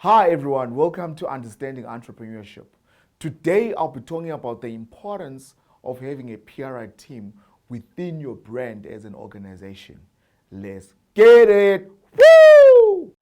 Hi everyone, welcome to Understanding Entrepreneurship. Today I'll be talking about the importance of having a PRI team within your brand as an organization. Let's get it! Woo!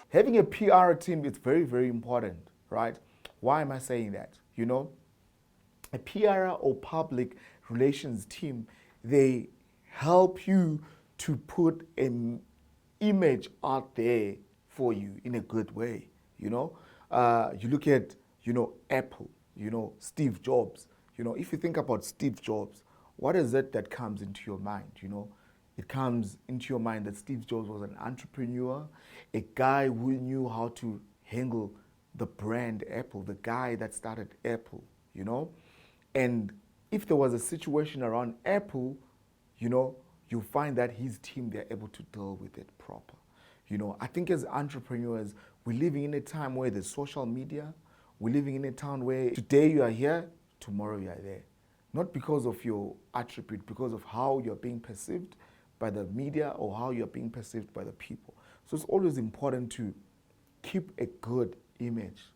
Having a PR team is very, very important, right? Why am I saying that? A PR or public relations team, they help you to put an image out there for you in a good way. You look at, Apple, Steve Jobs. If you think about Steve Jobs, what is it that comes into your mind? It comes into your mind that Steve Jobs was an entrepreneur, a guy who knew how to handle the brand Apple, the guy that started Apple. And if there was a situation around Apple, you find that his team, they're able to deal with it proper. I think as entrepreneurs, we're living in a time where there's social media. We're living in a town where today you are here, tomorrow you are there. Not because of your attribute, because of how you're being perceived by the media or how you're being perceived by the people. So it's always important to keep a good image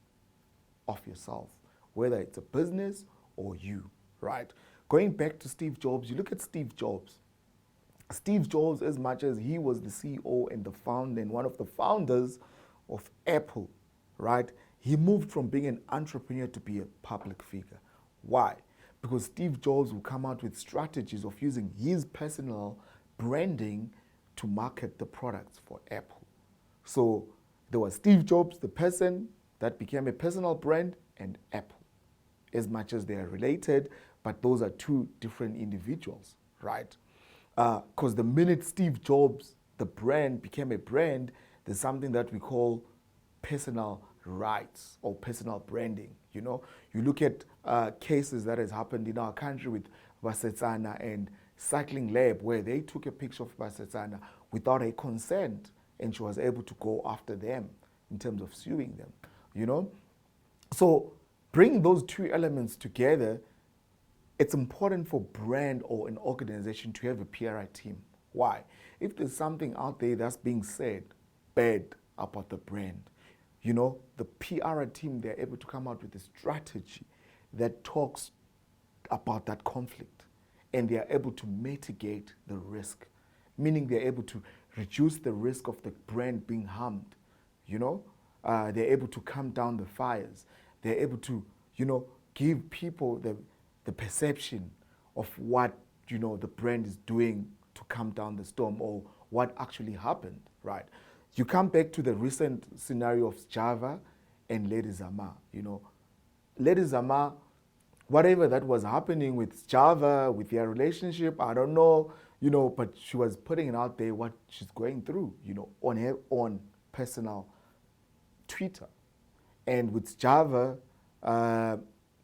of yourself, whether it's a business or you, right? Going back to Steve Jobs, you look at Steve Jobs. Steve Jobs, as much as he was the CEO and the founder and one of the founders of Apple, right? He moved from being an entrepreneur to be a public figure. Why? Because Steve Jobs will come out with strategies of using his personal branding to market the products for Apple. So there was Steve Jobs, the person that became a personal brand, and Apple, as much as they are related, but those are two different individuals, right? Because the minute Steve Jobs, the brand, became a brand, there's something that we call personal rights or personal branding. You look at cases that has happened in our country with Vasetsana and Cycling Lab, where they took a picture of Vasetsana without a consent, and she was able to go after them in terms of suing them. So bringing those two elements together, it's important for brand or an organization to have a PRI team. Why? If there's something out there that's being said bad about the brand, the PRI team, they're able to come out with a strategy that talks about that conflict, and they are able to mitigate the risk, meaning they're able to reduce the risk of the brand being harmed. They're able to calm down the fires. They're able to, give people the perception of what, the brand is doing to calm down the storm or what actually happened, right? You come back to the recent scenario of Java and Lady Zama. Lady Zama, whatever that was happening with Java, with their relationship, I don't know, but she was putting it out there what she's going through, on her own personal Twitter. And with Java, there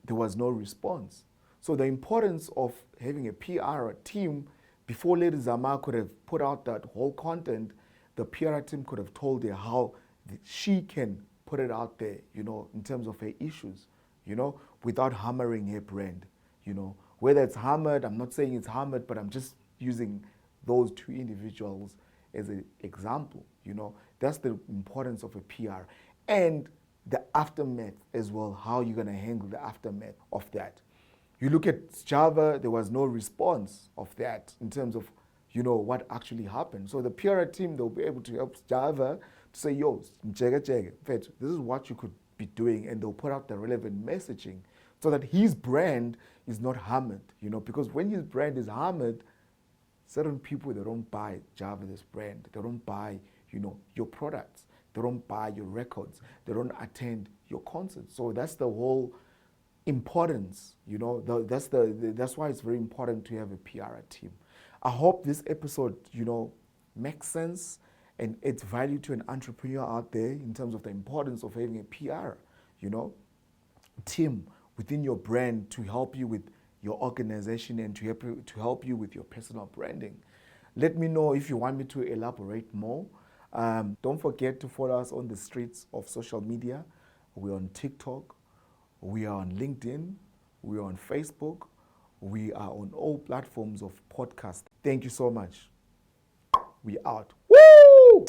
was no response. So the importance of having a PR team, before Lady Zama could have put out that whole content, the PR team could have told her how she can put it out there, in terms of her issues, without hammering her brand. Whether it's hammered, I'm not saying it's hammered, but I'm just using those two individuals as an example. That's the importance of a PR. And the aftermath as well, how you're going to handle the aftermath of that. You look at Java, there was no response of that in terms of, what actually happened. So the PR team, they'll be able to help Java to say, yo, this is what you could be doing, and they'll put out the relevant messaging so that his brand is not hammered, because when his brand is hammered, certain people, they don't buy Java, this brand. They don't buy, your products. They don't buy your records. They don't attend your concerts. So that's the whole importance, that's why it's very important to have a PR team. I hope this episode, makes sense and it's value to an entrepreneur out there in terms of the importance of having a PR, team within your brand to help you with your organization and to help you with your personal branding. Let me know if you want me to elaborate more. Don't forget to follow us on the streets of social media. We're on TikTok, we are on LinkedIn, we are on Facebook, we are on all platforms of podcast. Thank you so much. We out. Woo!